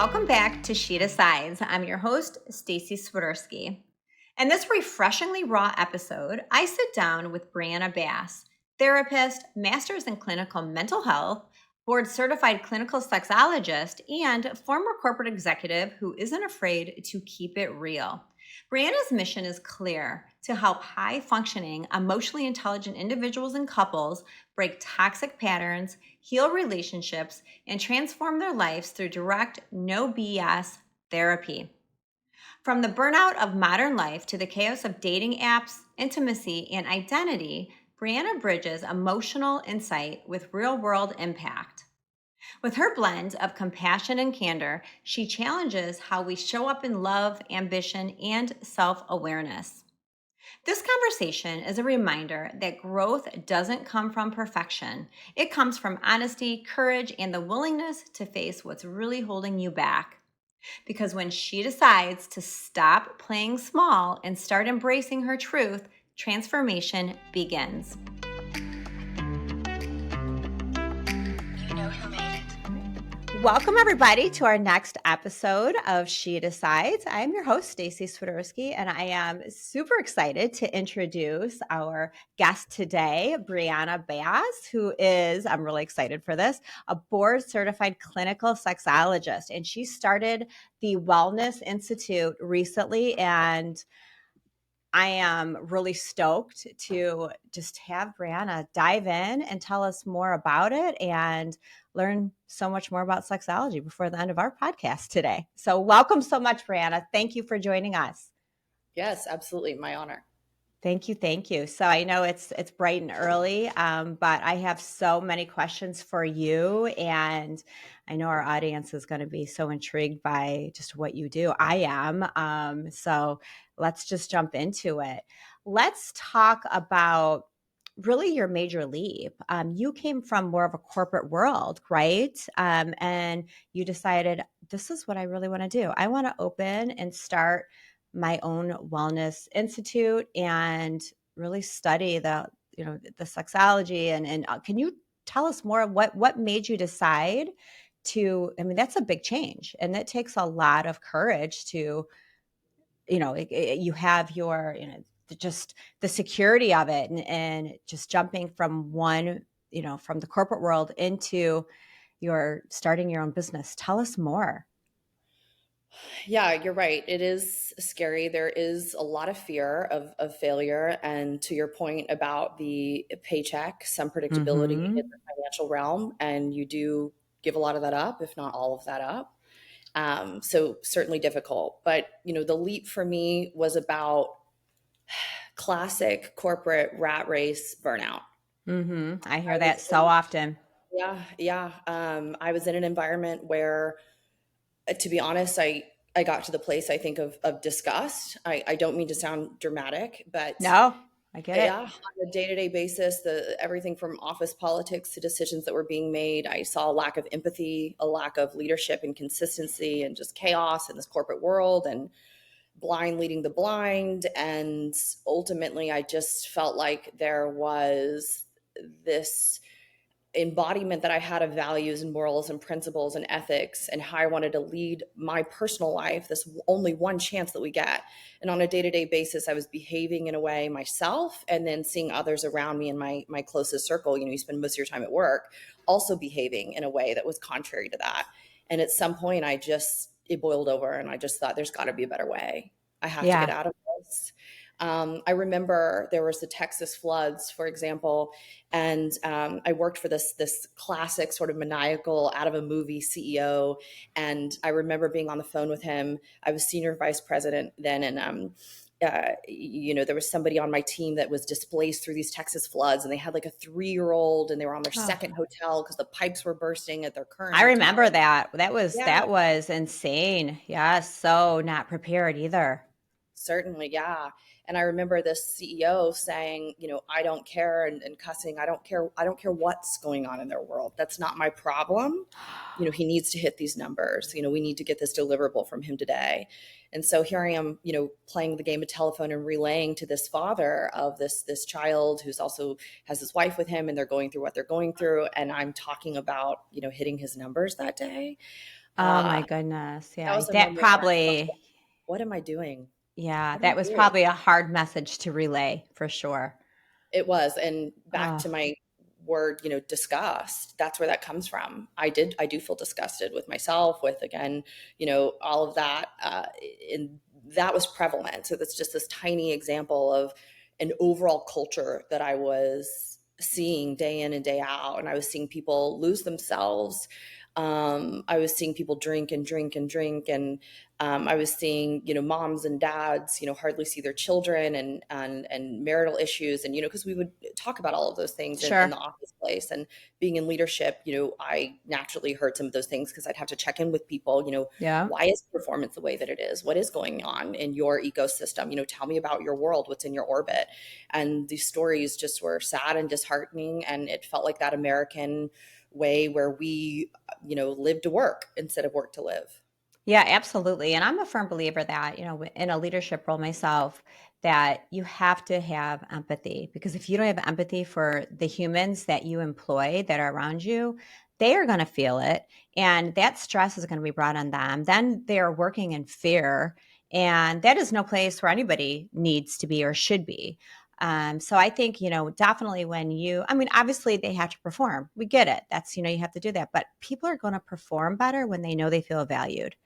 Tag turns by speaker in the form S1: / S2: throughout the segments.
S1: Welcome back to She Decides. I'm your host, Staci Swiderski. In this refreshingly raw episode, I sit down with Briana Bass, therapist, master's in clinical mental health, board certified clinical sexologist, and former corporate executive who isn't afraid to keep it real. Briana's mission is clear: to help high functioning, emotionally intelligent individuals and couples break toxic patterns, heal relationships, and transform their lives through direct, no BS therapy. From the burnout of modern life to the chaos of dating apps, intimacy, and identity, Briana bridges emotional insight with real world impact. With her blend of compassion and candor, she challenges how we show up in love, ambition, and self awareness. This conversation is a reminder that growth doesn't come from perfection. It comes from honesty, courage, and the willingness to face what's really holding you back. Because when she decides to stop playing small and start embracing her truth, transformation begins. Welcome, everybody, to our next episode of She Decides. I am your host, Staci Swiderski, and I am super excited to introduce our guest today, Briana Bass, who is, I'm really excited for this, a board-certified clinical sexologist. And she started the Wellness Institute recently, and I am really stoked to just have Briana dive in and tell us more about it and learn so much more about sexology before the end of our podcast today. So welcome so much, Briana. Thank you for joining us.
S2: Yes, absolutely. My honor.
S1: Thank you. Thank you. So I know it's bright and early, but I have so many questions for you, and I know our audience is going to be so intrigued by just what you do. I am. So let's just jump into it. Let's talk about really your major leap. You came from more of a corporate world, right? And you decided, this is what I really want to do. I want to open and start my own wellness institute and really study the sexology and can you tell us more what made you decide to, I mean, that's a big change and it takes a lot of courage to, you have your, just the security of it and just jumping from one, from the corporate world into your starting your own business. Tell us more.
S2: Yeah, you're right. It is scary. There is a lot of fear of failure. And to your point about the paycheck, some predictability in the financial realm, and you do give a lot of that up, if not all of that up. So certainly difficult. But, the leap for me was about classic corporate rat race burnout.
S1: I hear that so often.
S2: Yeah. I was in an environment where, to be honest, I got to the place, I think, of disgust. I don't mean to sound dramatic, but
S1: No, I get
S2: yeah,
S1: it.
S2: on a day-to-day basis, everything from office politics to decisions that were being made, I saw a lack of empathy, a lack of leadership and consistency, and just chaos in this corporate world, and blind leading the blind. And ultimately, I just felt like there was this embodiment that I had of values and morals and principles and ethics and how I wanted to lead my personal life, this only one chance that we get. And on a day-to-day basis, I was behaving in a way myself, and then seeing others around me in my closest circle, you spend most of your time at work, also behaving in a way that was contrary to that. And at some point, it boiled over, and I just thought, there's got to be a better way. I have to get out of this. I remember there was the Texas floods, for example, and I worked for this classic sort of maniacal out of a movie CEO. And I remember being on the phone with him. I was senior vice president then, and there was somebody on my team that was displaced through these Texas floods, and they had like a 3-year-old, and they were on their second hotel because the pipes were bursting at their current
S1: I
S2: hotel.
S1: remember that. That was insane. Yeah, so not prepared either.
S2: Certainly, yeah. And I remember this CEO saying, I don't care, and cussing, I don't care what's going on in their world. That's not my problem. He needs to hit these numbers. We need to get this deliverable from him today. And so here I am, playing the game of telephone and relaying to this father of this child who's also has his wife with him, and they're going through what they're going through. And I'm talking about, hitting his numbers that day.
S1: Oh my goodness.
S2: That
S1: Yeah.
S2: was a
S1: That
S2: moment where I thought,
S1: probably,
S2: what am I doing?
S1: yeah,
S2: What am I
S1: that was
S2: doing?
S1: probably a hard message to relay for sure.
S2: It was, and back
S1: Oh,
S2: to my word, disgust, that's where that comes from. I do feel disgusted with myself, with, again, all of that. And that was prevalent. So that's just this tiny example of an overall culture that I was seeing day in and day out. And I was seeing people lose themselves. I was seeing people drink and drink and drink. And I was seeing, moms and dads, hardly see their children, and marital issues. And, because we would talk about all of those things in the
S1: sure.
S2: office place, and being in leadership, I naturally heard some of those things because I'd have to check in with people,
S1: Yeah.
S2: why is performance the way that it is? What is going on in your ecosystem? Tell me about your world, what's in your orbit. And these stories just were sad and disheartening. And it felt like that American way where we, live to work instead of work to live.
S1: Yeah, absolutely. And I'm a firm believer that, in a leadership role myself, that you have to have empathy, because if you don't have empathy for the humans that you employ that are around you, they are going to feel it. And that stress is going to be brought on them. Then they're working in fear. And that is no place where anybody needs to be or should be. So I think, definitely I mean, obviously they have to perform. We get it. That's, you have to do that. But people are going to perform better when they know they feel valued.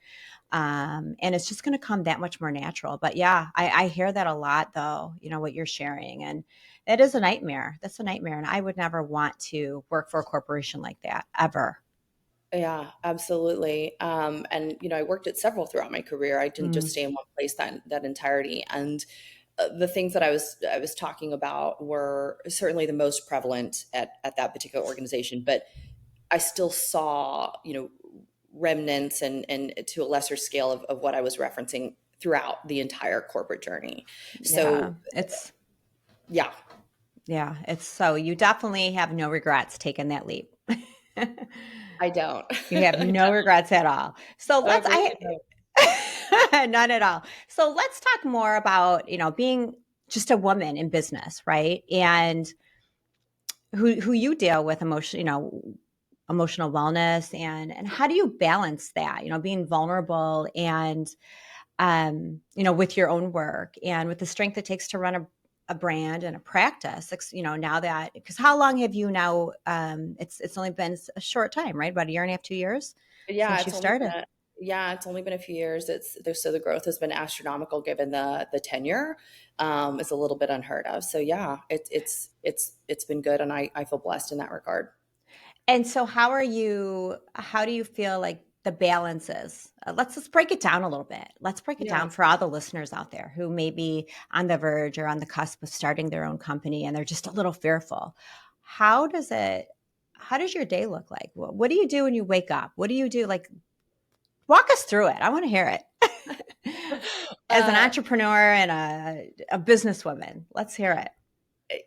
S1: And it's just going to come that much more natural. But yeah, I hear that a lot, though, what you're sharing. And it is a nightmare. That's a nightmare. And I would never want to work for a corporation like that ever.
S2: Yeah, absolutely. And I worked at several throughout my career. I didn't just
S1: Mm,
S2: stay in one place that entirety. And the things that I was talking about were certainly the most prevalent at that particular organization. But I still saw, remnants, and to a lesser scale of what I was referencing throughout the entire corporate journey.
S1: yeah,
S2: So yeah,
S1: it's so you definitely have no regrets taking that leap.
S2: I don't.
S1: You have no regrets at all. So
S2: I
S1: let's
S2: really don't.
S1: none at all. So let's talk more about, being just a woman in business, right? And who you deal with emotional wellness, and how do you balance that, being vulnerable and with your own work and with the strength it takes to run a brand and a practice, now that, because how long have you now, it's only been a short time, right? About a year and a half, 2 years
S2: Yeah,
S1: since you
S2: it's only been
S1: started.
S2: it's only been a few years. So the growth has been astronomical given the tenure. It's a little bit unheard of. So yeah, it's been good, and I feel blessed in that regard.
S1: And so how do you feel like the balance is? Let's break it down a little bit. Let's break it
S2: Yeah.
S1: down for all the listeners out there who may be on the verge or on the cusp of starting their own company and they're just a little fearful. How does it how does your day look like? What do you do when you wake up? What do you do? Like, walk us through it. I want to hear it. As an
S2: Uh,
S1: entrepreneur and a businesswoman, let's hear it.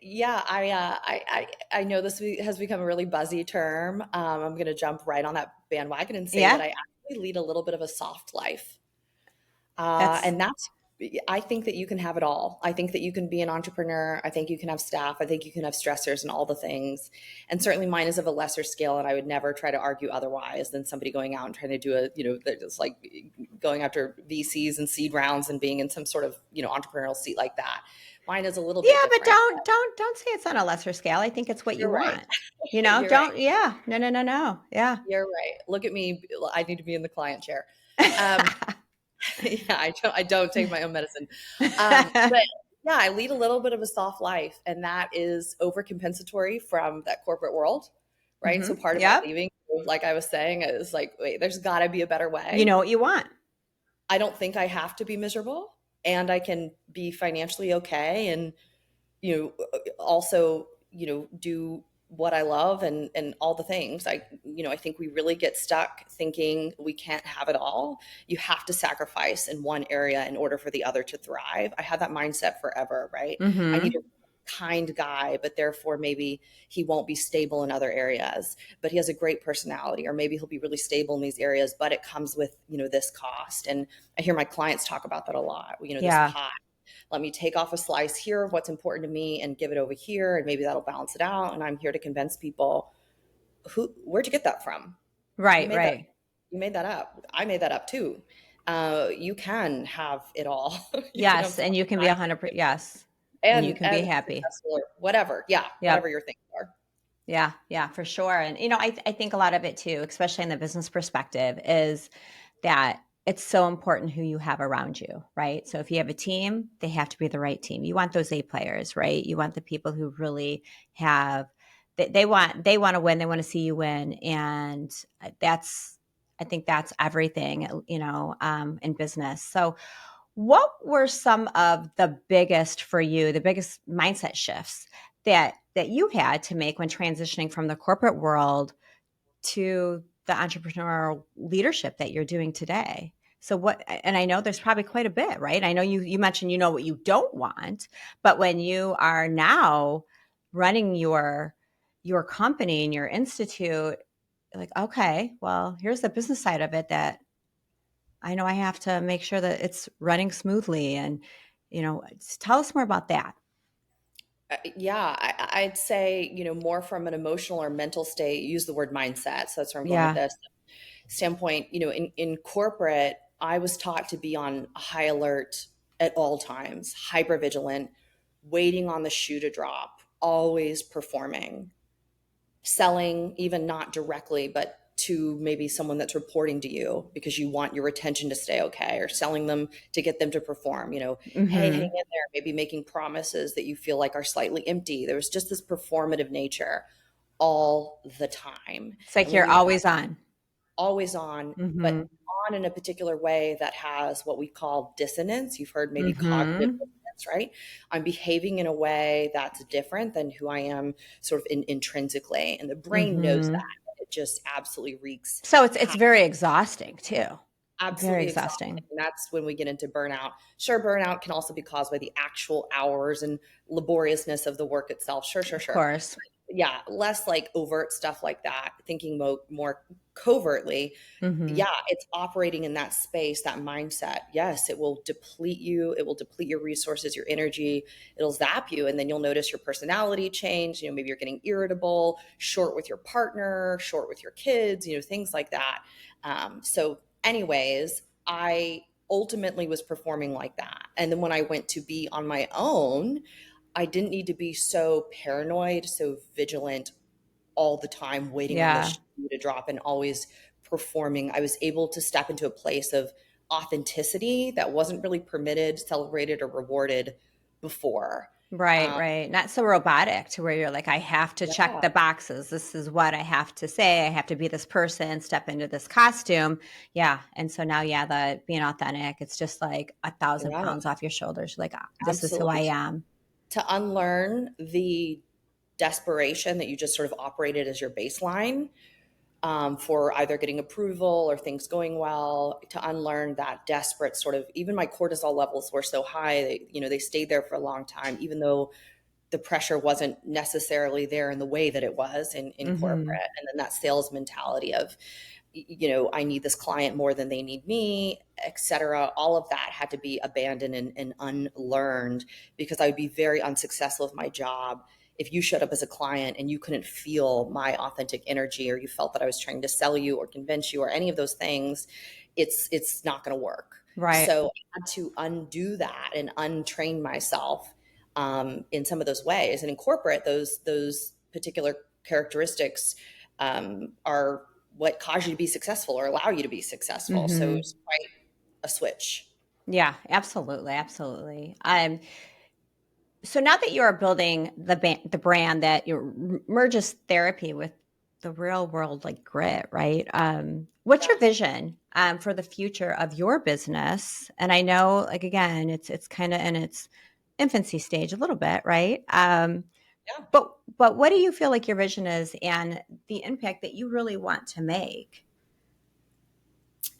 S2: yeah, I know has become a really buzzy term. I'm going to jump right on that bandwagon and say that
S1: Yeah,
S2: I actually lead a little bit of a soft life.
S1: that's
S2: And I think that you can have it all. I think that you can be an entrepreneur. I think you can have staff. I think you can have stressors and all the things. And certainly mine is of a lesser scale. And I would never try to argue otherwise than somebody going out and trying to do they're just like going after VCs and seed rounds and being in some sort of, entrepreneurial seat like that. Mine is a little
S1: Yeah,
S2: bit
S1: but
S2: different.
S1: don't say it's on a lesser scale. I think it's what you
S2: You're right.
S1: want.
S2: You're right.
S1: Don't yeah. No, no, no, no. Yeah.
S2: You're right. Look at me. I need to be in the client chair. Um, yeah, I don't take my own medicine. But yeah, I lead a little bit of a soft life, and that is overcompensatory from that corporate world, right? So part of my
S1: Yep.
S2: leaving, like I was saying, is like, wait, there's got to be a better
S1: You
S2: way.
S1: know what you want.
S2: I don't think I have to be miserable, and I can be financially okay, and also do what I love, and all the things. I think we really get stuck thinking we can't have it all. You have to sacrifice in one area in order for the other to thrive. I had that mindset forever, right? I need
S1: Mhm.
S2: a kind guy, but therefore maybe he won't be stable in other areas, but he has a great personality, or maybe he'll be really stable in these areas, but it comes with, this cost. And I hear my clients talk about that a lot, this
S1: Yeah.
S2: pie. Let me take off a slice here of what's important to me and give it over here, and maybe that'll balance it out. And I'm here to convince people, where'd you get that from? Who
S1: Right,
S2: made that?
S1: right.
S2: You made that up. I made that up too. You can have it all. You can have
S1: Yes,
S2: fun
S1: and you can be 100%, yes, and you can be
S2: and be
S1: happy.
S2: successful or whatever. Yeah, whatever
S1: Yep.
S2: your things are.
S1: Yeah, yeah, for sure. And I think a lot of it too, especially in the business perspective, is that it's so important who you have around you, right? So if you have a team, they have to be the right team. You want those A players, right? You want the people who really have they want to win, they want to see you win, and that's I think that's everything, in business. So what were some of the biggest for you, the biggest mindset shifts that you had to make when transitioning from the corporate world to the entrepreneurial leadership that you're doing today? So what, and I know there's probably quite a bit, right? I know you mentioned you know what you don't want, but when you are now running your company and your institute, like, okay, well, here's the business side of it that I know I have to make sure that it's running smoothly. And, tell us more about that.
S2: Yeah, I'd say, more from an emotional or mental state, use the word mindset. So that's where I'm going with
S1: Yeah.
S2: this standpoint. In corporate, I was taught to be on high alert at all times, hyper vigilant, waiting on the shoe to drop, always performing, selling, even not directly, but to maybe someone that's reporting to you because you want your retention to stay okay, or selling them to get them to perform, hey, hang
S1: Hmm.
S2: in there, maybe making promises that you feel like are slightly empty. There was just this performative nature all the time.
S1: It's like
S2: And when
S1: you're
S2: you have
S1: always on.
S2: always on, but
S1: Hmm.
S2: on in a particular way that has what we call dissonance. You've heard maybe cognitive
S1: Hmm.
S2: dissonance, right? I'm behaving in a way that's different than who I am sort of intrinsically. And the brain knows
S1: Hmm.
S2: that. It just absolutely wreaks
S1: So it's
S2: havoc.
S1: very exhausting too. Very
S2: Absolutely exhausting.
S1: exhausting.
S2: And that's when we get into burnout. Sure, burnout can also be caused by the actual hours and laboriousness of the work itself. Sure, sure,
S1: Of
S2: sure.
S1: course.
S2: Yeah, less like overt stuff like that, thinking more covertly.
S1: Hmm.
S2: Yeah, it's operating in that space, that mindset. Yes, it will deplete you. It will deplete your resources, your energy. It'll zap you. And then you'll notice your personality change. Maybe you're getting irritable, short with your partner, short with your kids, things like that. Anyways, I ultimately was performing like that. And then when I went to be on my own, I didn't need to be so paranoid, so vigilant all the time, waiting on the
S1: Yeah.
S2: shoe to drop and always performing. I was able to step into a place of authenticity that wasn't really permitted, celebrated, or rewarded before.
S1: Right,
S2: Um,
S1: right. Not so robotic to where you're like, I have to check
S2: yeah,
S1: the boxes. This is what I have to say. I have to be this person, step into this costume. Yeah. And so now, yeah, the being authentic, it's just like a thousand
S2: yeah,
S1: pounds off your shoulders. You're like, "Ah, this is who I
S2: absolutely.
S1: am."
S2: To unlearn the desperation that you just sort of operated as your baseline, for either getting approval or things going well, to unlearn that desperate sort of, even my cortisol levels were so high, they stayed there for a long time, even though the pressure wasn't necessarily there in the way that it was in
S1: Hmm.
S2: corporate. And then that sales mentality of, I need this client more than they need me, et cetera. All of that had to be abandoned and unlearned, because I would be very unsuccessful with my job if you showed up as a client and you couldn't feel my authentic energy, or you felt that I was trying to sell you or convince you or any of those things. It's not going to work.
S1: Right.
S2: So I had to undo that and untrain myself, in some of those ways. And in corporate, those particular characteristics, are what cause you to be successful or allow you to be successful. So
S1: Hmm.
S2: it's quite a switch.
S1: Yeah, absolutely. Absolutely. So now that you are building the brand that merges therapy with the real world, like grit, right? What's your
S2: Yeah.
S1: vision for the future of your business? And I know, like, again, it's kind of in its infancy stage a little bit, right?
S2: Yeah.
S1: But what do you feel like your vision is, and the impact that you really want to make?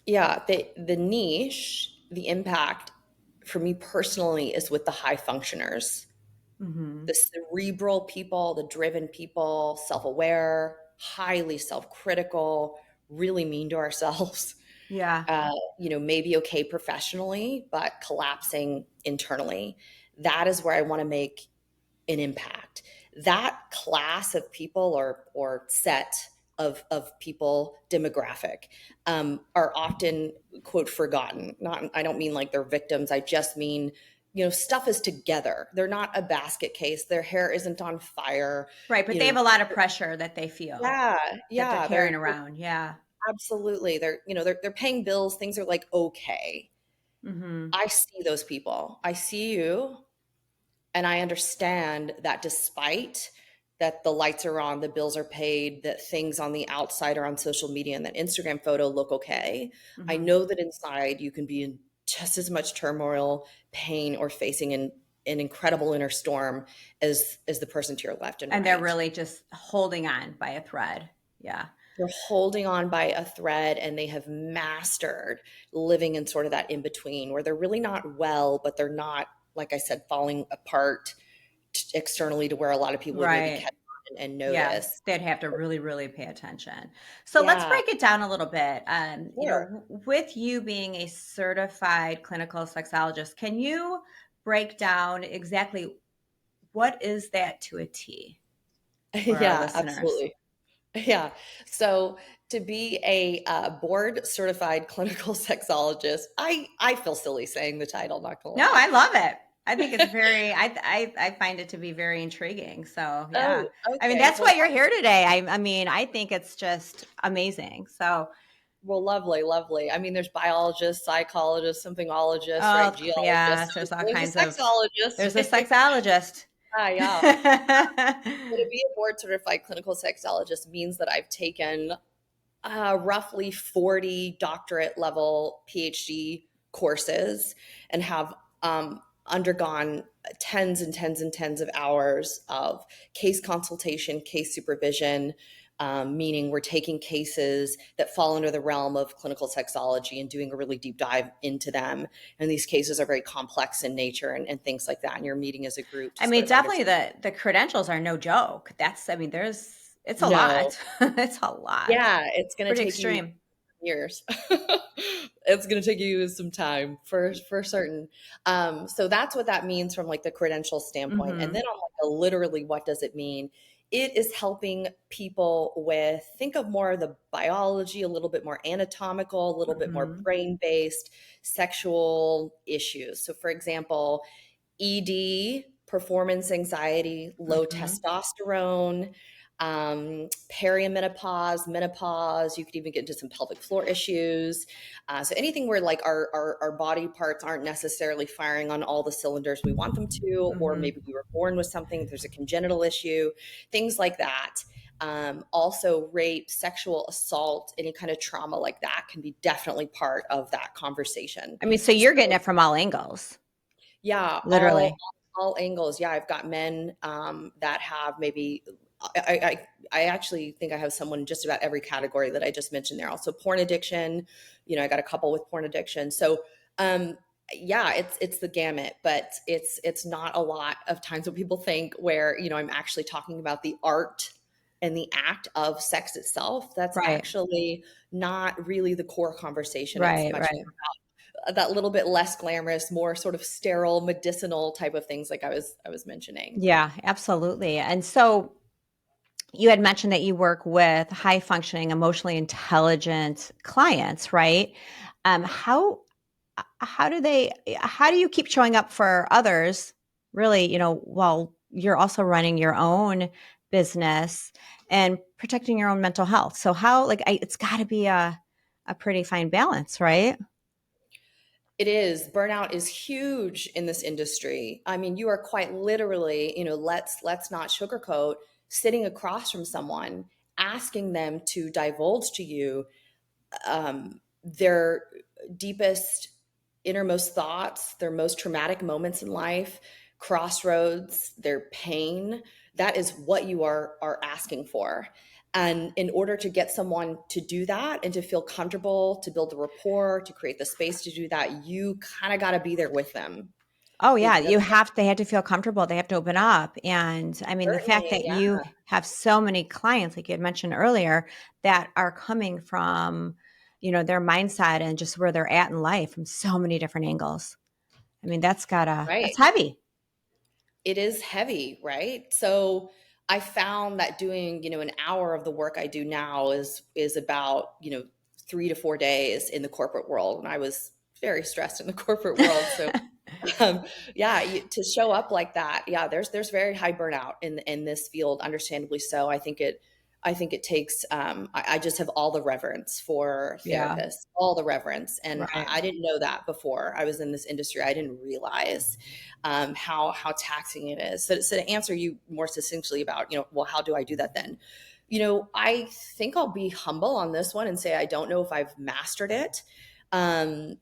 S2: Yeah. The niche, the impact for me personally is with the high functioners,
S1: Hmm.
S2: the cerebral people, the driven people, self aware, highly self critical, really mean to ourselves.
S1: Yeah.
S2: Maybe okay professionally, but collapsing internally. That is where I want to make an impact. That class of people or set of people demographic are often, quote, forgotten. Not, I don't mean like they're victims. I just mean, stuff is together. They're not a basket case. Their hair isn't on fire.
S1: Right, but
S2: You
S1: they
S2: know,
S1: have a lot of pressure that they feel
S2: yeah,
S1: that they're
S2: yeah,
S1: carrying around. Yeah.
S2: absolutely. They're paying bills. Things are like okay.
S1: Mhm.
S2: I see those people. I see you. And I understand that despite that the lights are on, the bills are paid, that things on the outside are on social media and that Instagram photo look okay, I
S1: Mhm.
S2: know that inside you can be in just as much turmoil, pain, or facing an incredible inner storm as the person to your left and
S1: And they're
S2: right.
S1: really just holding on by a thread. Yeah.
S2: They're holding on by a thread and they have mastered living in sort of that in between where they're really not well, but they're not, like I said, falling apart externally to where a lot of people would maybe
S1: Right.
S2: catch on and
S1: Yeah,
S2: notice.
S1: they'd have to really, really pay attention. So let's
S2: Yeah,
S1: break it down a little bit.
S2: sure.
S1: With you being a certified clinical sexologist, can you break down exactly what is that to a T for our
S2: Yeah,
S1: listeners?
S2: absolutely. Yeah. So to be a board certified clinical sexologist, I feel silly saying the title, not gonna
S1: No,
S2: lie.
S1: I love it. I think it's very. I find it to be very intriguing. So yeah,
S2: Oh,
S1: I mean
S2: okay.
S1: that's why you're here today. I mean I think it's just amazing. So
S2: Lovely, lovely. I mean, there's biologists, psychologists, somethingologists, right?
S1: oh yes,
S2: Geologists.
S1: there's all
S2: There's
S1: kinds
S2: a
S1: of.
S2: sexologist.
S1: There's a sexologist.
S2: Yeah. So to be a board certified clinical sexologist means that I've taken roughly 40 doctorate level PhD courses and have undergone tens and tens and tens of hours of case consultation, case supervision, meaning we're taking cases that fall under the realm of clinical sexology and doing a really deep dive into them. And these cases are very complex in nature and things like that. And you're meeting as a group to
S1: I mean,
S2: sort of
S1: definitely
S2: understand.
S1: the credentials are no joke. That's I mean, it's a
S2: No,
S1: lot. It's a lot.
S2: yeah, it's going to
S1: Pretty
S2: take you
S1: extreme.
S2: years. It's going to take you some time for certain. So that's what that means from like the credential standpoint. And
S1: Mhm.
S2: then on like a literally, what does it mean? It is helping people with think of more of the biology, a little bit more anatomical, a little bit more
S1: Mhm.
S2: brain based sexual issues. So, for example, ED, performance anxiety, low
S1: Mhm.
S2: testosterone, perimenopause, menopause. You could even get into some pelvic floor issues. So anything where like our body parts aren't necessarily firing on all the cylinders we want them to, or
S1: Mhm.
S2: maybe we were born with something, there's a congenital issue, things like that. Also, rape, sexual assault, any kind of trauma like that can be definitely part of that conversation.
S1: I mean, so
S2: So
S1: you're getting it from all angles,
S2: yeah,
S1: literally.
S2: all angles. Yeah, I've got men that have maybe. I actually think I have someone in just about every category that I just mentioned there. Also, porn addiction. I got a couple with porn addiction. So, um, yeah, it's the gamut, but it's not a lot of times what people think where I'm actually talking about the art and the act of sex itself. That's
S1: Right.
S2: actually not really the core conversation. It's
S1: Right,
S2: much
S1: right.
S2: that little bit less glamorous, more sort of sterile, medicinal type of things like I was mentioning.
S1: Yeah, absolutely. And so you had mentioned that you work with high functioning, emotionally intelligent clients, right? How how do you keep showing up for others really, while you're also running your own business and protecting your own mental health? So how it's got to be a pretty fine balance, right?
S2: It is. Burnout is huge in this industry. I mean, you are quite literally, let's not sugarcoat, sitting across from someone, asking them to divulge to you their deepest, innermost thoughts, their most traumatic moments in life, crossroads, their pain. That is what you are asking for. And in order to get someone to do that and to feel comfortable, to build the rapport, to create the space to do that, you kind of got to be there with them.
S1: Oh yeah,
S2: It doesn't
S1: they have to feel comfortable. They have to open up. And I mean, the fact
S2: certainly,
S1: that
S2: yeah,
S1: you have so many clients, like you had mentioned earlier, that are coming from, their mindset and just where they're at in life from so many different angles. I mean,
S2: right.
S1: that's heavy.
S2: It is heavy, right? So I found that doing, an hour of the work I do now is about, 3 to 4 days in the corporate world. And I was very stressed in the corporate world. So um, yeah, to show up like that, yeah, there's very high burnout in this field, understandably so. I think it takes. I just have all the reverence for
S1: Yeah.
S2: therapists, all the reverence, and I,
S1: Right.
S2: I didn't know that before I was in this industry. I didn't realize how taxing it is. So to answer you more succinctly about, well, how do I do that then? I think I'll be humble on this one and say I don't know if I've mastered it. I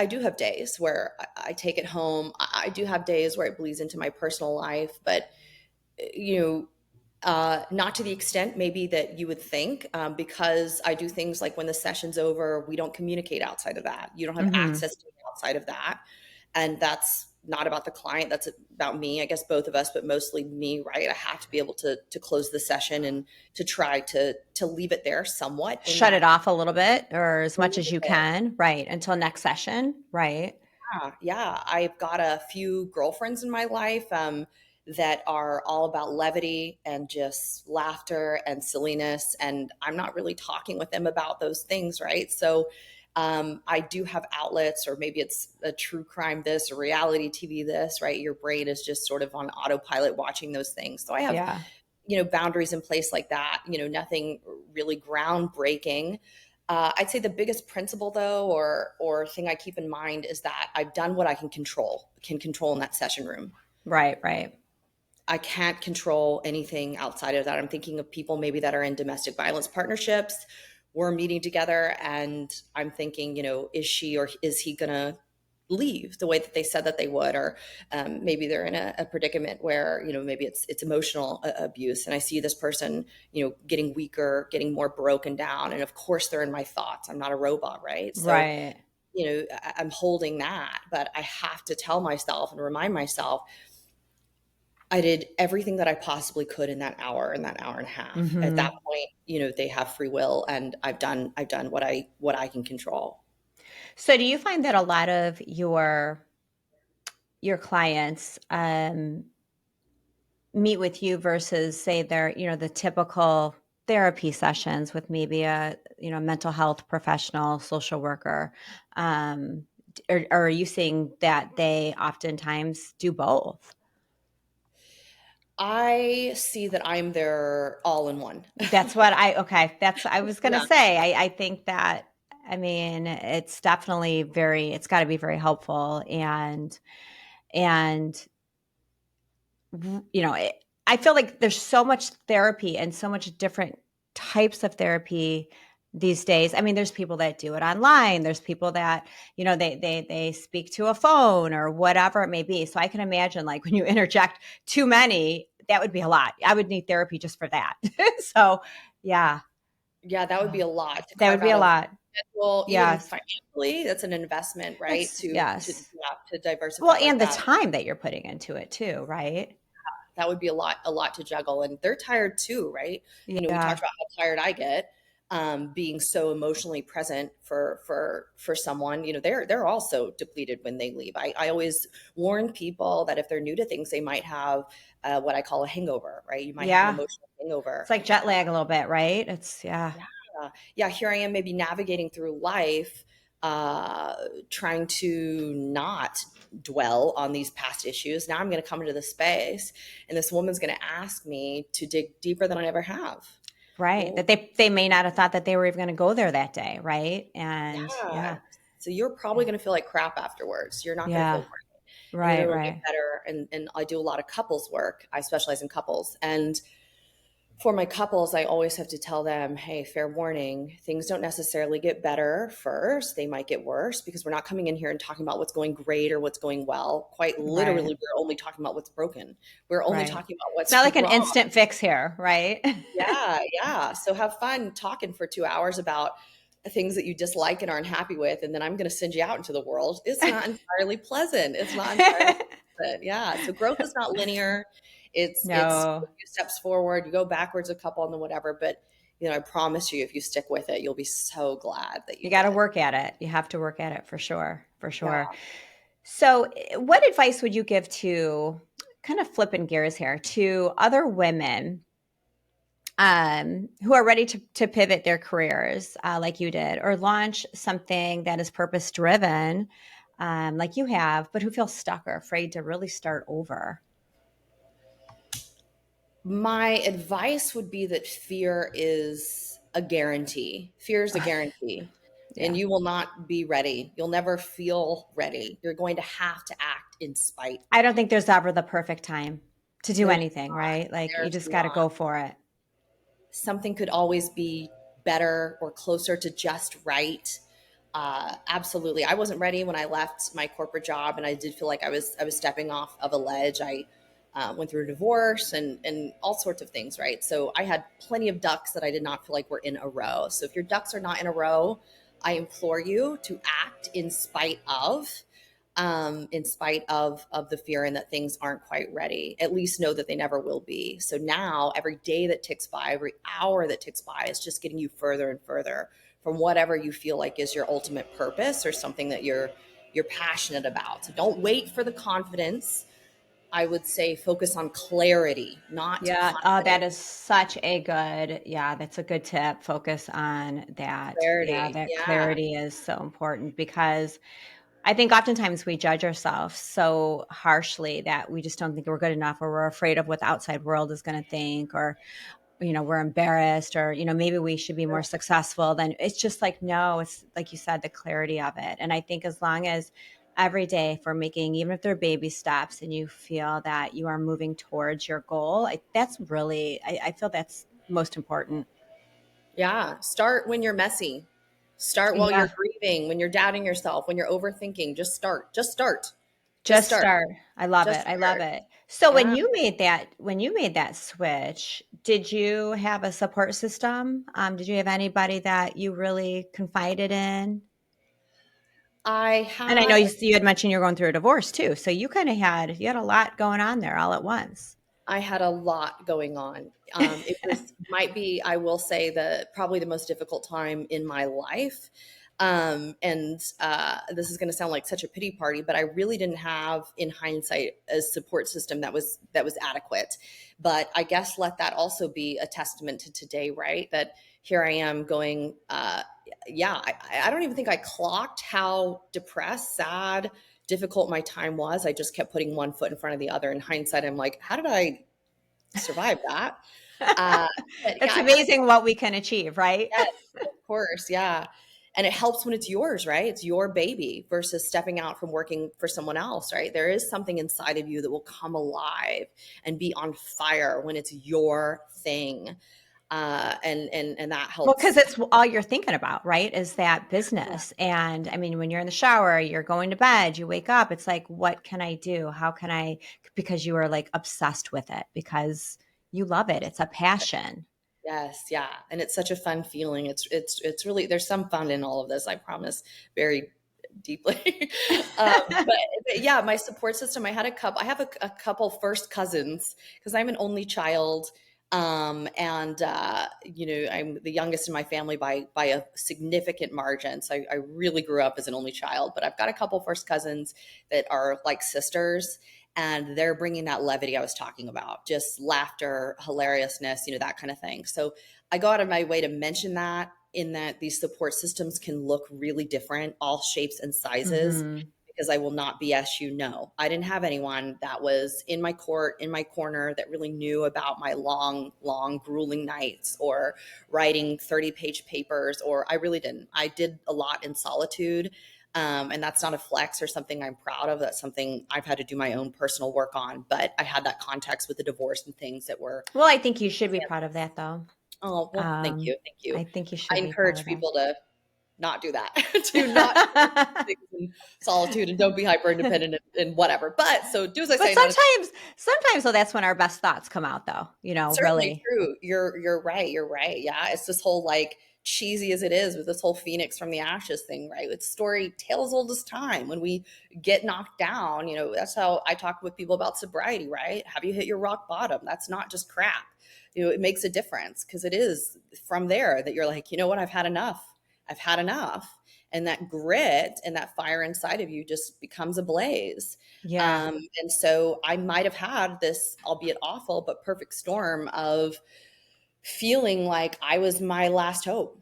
S2: do have days where I take it home. I do have days where it bleeds into my personal life, but you know, not to the extent maybe that you would think, because I do things like when the session's over, we don't communicate outside of that. You don't have
S1: Hmm.
S2: access to me outside of that, and that's not about the client. That's about me. I guess both of us, but mostly me. Right? I have to be able to close the session and to try to leave it there somewhat in
S1: Shut it
S2: that.
S1: off a little bit or as
S2: A
S1: much as
S2: little
S1: you
S2: bit.
S1: can, right? Until next session, right?
S2: Yeah. I've got a few girlfriends in my life that are all about levity and just laughter and silliness. And I'm not really talking with them about those things, right? So I do have outlets, or maybe it's a true crime this or reality TV this, right? Your brain is just sort of on autopilot watching those things. So I have,
S1: Yeah.
S2: boundaries in place like that, nothing really groundbreaking. I'd say the biggest principle, though, or thing I keep in mind is that I've done what I can control in that session room.
S1: Right, right.
S2: I can't control anything outside of that. I'm thinking of people maybe that are in domestic violence partnerships. We're meeting together, and I'm thinking, is she or is he gonna leave the way that they said that they would, or maybe they're in a predicament where maybe it's emotional abuse, and I see this person getting weaker, getting more broken down, and of course they're in my thoughts. I'm not a robot, right? So
S1: Right.
S2: I'm holding that, but I have to tell myself and remind myself I did everything that I possibly could in that hour and a half. At that
S1: Hmm.
S2: point, they have free will, and I've done what I can control.
S1: So do you find that a lot of your clients meet with you versus say they're, the typical therapy sessions with maybe a, mental health professional, social worker? Or are you seeing that they oftentimes do both?
S2: I see that I'm their all in one.
S1: That's what I was going to
S2: Yeah.
S1: say. I think that, I mean, it's got to be very helpful. And, I feel like there's so much therapy and so much different types of therapy these days. I mean, there's people that do it online. There's people that, they speak to a phone or whatever it may be. So I can imagine like when you interject too many, that would be a lot. I would need therapy just for that. So yeah,
S2: Yeah, that would be a lot to
S1: that would
S2: carve
S1: be
S2: out
S1: a
S2: of
S1: lot.
S2: schedule, even
S1: Yes.
S2: financially. That's an investment, right?
S1: That's
S2: To
S1: yes.
S2: yeah, to
S1: Well,
S2: diversify like
S1: and the
S2: that.
S1: time that you're putting into it too, right?
S2: That would be a lot to juggle, and they're tired too, right? We talked
S1: Yeah.
S2: about how tired I get, being so emotionally present for someone. They're also depleted when they leave. I always warn people that if they're new to things, they might have what I call a hangover, right? You might have an
S1: Yeah.
S2: emotional hangover.
S1: It's like jet lag a little bit, right? It's yeah.
S2: Yeah, here I am maybe navigating through life, uh, trying to not dwell on these past issues. Now I'm going to come into the space, and this woman's going to ask me to dig deeper than I ever have.
S1: Right.
S2: Well,
S1: That they may not have thought that they were even going to go there that day, right? And
S2: yeah.
S1: yeah.
S2: So you're probably going to feel like crap afterwards. You're not going to feel
S1: Yeah.
S2: great, and then
S1: Right,
S2: it'll get
S1: right.
S2: better. And I do a lot of couples work. I specialize in couples, and for my couples, I always have to tell them, hey, fair warning, things don't necessarily get better first. They might get worse, because we're not coming in here and talking about what's going great or what's going well. Quite
S1: Right.
S2: literally, we're only talking about what's broken. We're only
S1: Right.
S2: talking about
S1: It's not
S2: what's
S1: like an
S2: wrong.
S1: instant fix here, right?
S2: Yeah, yeah. So have fun talking for 2 hours about things that you dislike and aren't happy with. And then I'm going to send you out into the world. It's not entirely pleasant. It's not entirely pleasant. Yeah. So growth is not linear. It's a
S1: No.
S2: few steps forward, you go backwards a couple and then whatever. But I promise you, if you stick with it, you'll be so glad that you
S1: You got to
S2: did.
S1: work at it. You have to work at it for sure. For
S2: Yeah.
S1: sure. So, what advice would you give to kind of flipping gears here to other women who are ready to pivot their careers like you did, or launch something that is purpose driven like you have, but who feel stuck or afraid to really start over?
S2: My advice would be that fear is a guarantee. Fear is a guarantee. And
S1: Yeah.
S2: you will not be ready. You'll never feel ready. You're going to have to act in spite
S1: I don't
S2: of.
S1: think there's ever the perfect time to do
S2: There's
S1: anything, right? Like you
S2: there's
S1: just got to
S2: not.
S1: go for it.
S2: Something could always be better or closer to just right. Absolutely. I wasn't ready when I left my corporate job, and I did feel like I was stepping off of a ledge. I went through a divorce and all sorts of things, right? So I had plenty of ducks that I did not feel like were in a row. So if your ducks are not in a row, I implore you to act in spite of the fear and that things aren't quite ready. At least know that they never will be. So now every day that ticks by, every hour that ticks by is just getting you further and further from whatever you feel like is your ultimate purpose or something that you're passionate about. So don't wait for the confidence. I would say focus on clarity, not
S1: Yeah. Oh, that
S2: confidence.
S1: is such a good, yeah, that's a good tip. Focus on that. Yeah,
S2: Clarity.
S1: that
S2: Yeah.
S1: clarity is so important because I think oftentimes we judge ourselves so harshly that we just don't think we're good enough, or we're afraid of what the outside world is going to think, or we're embarrassed, or maybe we should be more successful. Then it's just like, no, it's like you said, the clarity of it. And I think as long as every day, if we're making, even if they're baby steps, and you feel that you are moving towards your goal, that's really, I feel that's most important.
S2: Yeah. Start when you're messy. Start while
S1: Yeah.
S2: you're grieving, when you're doubting yourself, when you're overthinking. Just start. Just start. Just
S1: Just
S2: start.
S1: start. I love
S2: Just
S1: it. I love
S2: start.
S1: it. So
S2: Yeah.
S1: when you made that switch, did you have a support system? Did you have anybody that you really confided in?
S2: I
S1: And I know
S2: had
S1: you had mentioned you're going through a divorce too, so you had a lot going on there all at once.
S2: I had a lot going on. It was might be, I will say, probably the most difficult time in my life. And this is going to sound like such a pity party, but I really didn't have, in hindsight, a support system that was adequate. But I guess let that also be a testament to today, right? That here I am going. Yeah, I don't even think I clocked how depressed, sad, difficult my time was. I just kept putting one foot in front of the other. In hindsight, I'm like, how did I survive that? Uh, but yeah,
S1: It's
S2: I had
S1: amazing what we can achieve, right?
S2: yes, of course, yeah. And it helps when it's yours, right? It's your baby versus stepping out from working for someone else, right? There is something inside of you that will come alive and be on fire when it's your thing. And that
S1: Well, because
S2: helps.
S1: it's all you're thinking about, right? Is that
S2: Yeah.
S1: business. And I mean, when you're in the shower, you're going to bed, you wake up, it's like, what can I do? How can I, because you are like obsessed with it because you love it. It's a passion.
S2: Yes, yeah, and it's such a fun feeling. It's really, there's some fun in all of this. I promise, very deeply. But yeah, my support system. I have a couple first cousins because I'm an only child, and I'm the youngest in my family by a significant margin. So I really grew up as an only child. But I've got a couple first cousins that are like sisters, and they're bringing that levity I was talking about, just laughter, hilariousness, that kind of thing. So I go out of my way to mention that, in that these support systems can look really different, all shapes and sizes,
S1: Hmm.
S2: because I will not BS you. No, I didn't have anyone that was in my court, in my corner, that really knew about my long, long, grueling nights or writing 30-page papers, or I really didn't. I did a lot in solitude. And that's not a flex or something I'm proud of. That's something I've had to do my own personal work on. But I had that context with the divorce and things that were.
S1: Well, I think you should be proud of that though.
S2: Oh, well, thank you. Thank you.
S1: I think you
S2: I
S1: should be proud
S2: encourage
S1: of that.
S2: people to not do that, to not things in solitude, and don't be hyper independent and whatever. But so do as I
S1: But
S2: say, not as
S1: sometimes though, that's when our best thoughts come out though,
S2: certainly
S1: really.
S2: true. You're right. You're right. Yeah. It's this whole, like, cheesy as it is, with this whole phoenix from the ashes thing, right? It's story tales old as time. When we get knocked down, that's how I talk with people about sobriety, right? Have you hit your rock bottom? That's not just crap. It makes a difference, because it is from there that you're like, you know what, I've had enough. I've had enough. and that grit and that fire inside of you just becomes a blaze.
S1: Yeah.
S2: And so I might have had this, albeit awful, but perfect storm of feeling like I was my last hope.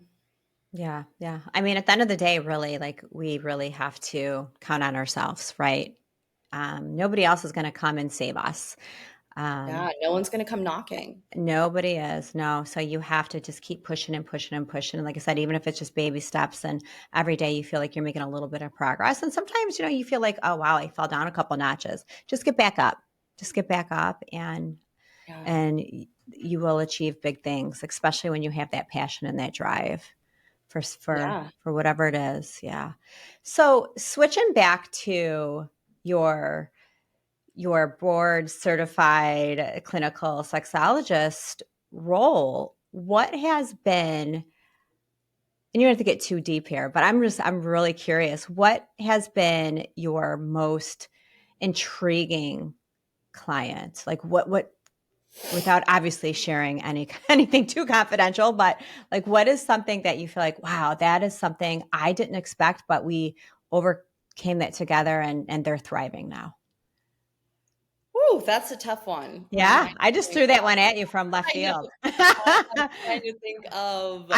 S1: Yeah. Yeah. I mean, at the end of the day, really, like we really have to count on ourselves, right? Nobody else is going to come and save us.
S2: Yeah,
S1: Um,
S2: no one's going to come knocking.
S1: Nobody is. No. So you have to just keep pushing and pushing and pushing. And like I said, even if it's just baby steps and every day you feel like you're making a little bit of progress. And sometimes, you feel like, oh wow, I fell down a couple notches. Just get back up. Just get back up
S2: Yeah.
S1: you will achieve big things, especially when you have that passion and that drive
S2: Yeah.
S1: for whatever it is. Yeah. So switching back to your your board certified clinical sexologist role, what has been, and you don't have to get too deep here, but I'm really curious, what has been your most intriguing client? Like what without obviously sharing anything too confidential, but like what is something that you feel like, wow, that is something I didn't expect, but we overcame that together and they're thriving now.
S2: Woo, that's a tough one.
S1: Yeah, I just threw that one at you from left
S2: I know.
S1: field.
S2: I'm trying to think of.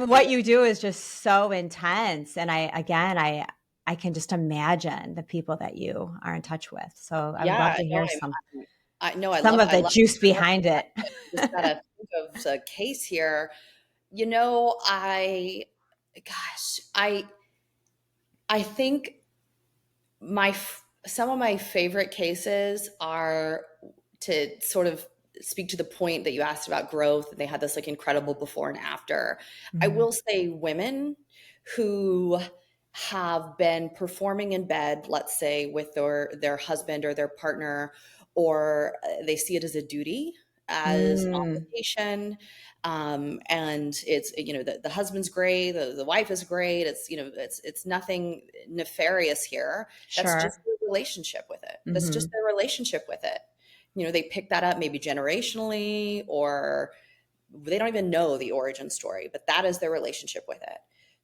S1: What you do is just so intense, and I can just imagine the people that you are in touch with. So I would love
S2: Yeah,
S1: to
S2: no,
S1: hear
S2: I know. I
S1: some
S2: love.
S1: of
S2: I
S1: the
S2: love.
S1: juice
S2: I love
S1: behind
S2: that.
S1: it.
S2: Just gotta think of a case here. I, gosh, I think some of my favorite cases are, to sort of speak to the point that you asked about growth, and they had this like incredible before and after. I
S1: Mhm.
S2: will say women who have been performing in bed, let's say with their husband or their partner, or they see it as a duty, as an
S1: Mm,
S2: obligation, and it's, the husband's great, the wife is great, it's nothing nefarious here. That's just
S1: sure.
S2: their relationship with it. That's just
S1: Mhm.
S2: their relationship with it. They pick that up maybe generationally, or they don't even know the origin story, but that is their relationship with it.